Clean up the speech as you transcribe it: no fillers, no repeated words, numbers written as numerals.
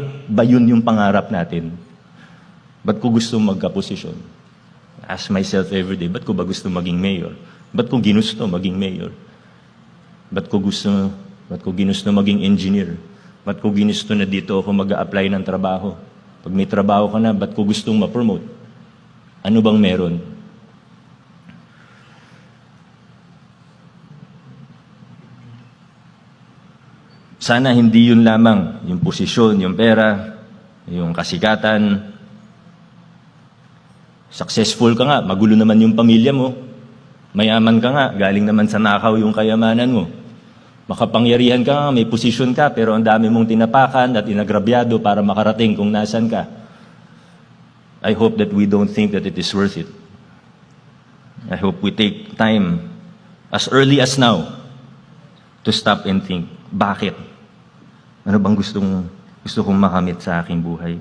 ba yun yung pangarap natin? Ba't ko gusto magka-posisyon? Ask myself every day, ba't ko ba gusto maging mayor? Ba't ko ginusto maging mayor? Ba't ko ginusto maging engineer? Ba't ko ginusto na dito ako mag-a-apply ng trabaho? Pag may trabaho ka na, ba't ko gustong ma-promote? Ano bang meron? Sana hindi yun lamang, yung posisyon, yung pera, yung kasikatan. Successful ka nga, magulo naman yung pamilya mo. Mayaman ka nga, galing naman sa nakaw yung kayamanan mo. Makapangyarihan ka nga, may posisyon ka, pero ang dami mong tinapakan at inagrabyado para makarating kung nasan ka. I hope that we don't think that it is worth it. I hope we take time, as early as now, to stop and think, bakit? Ano bang gusto kong makamit sa aking buhay?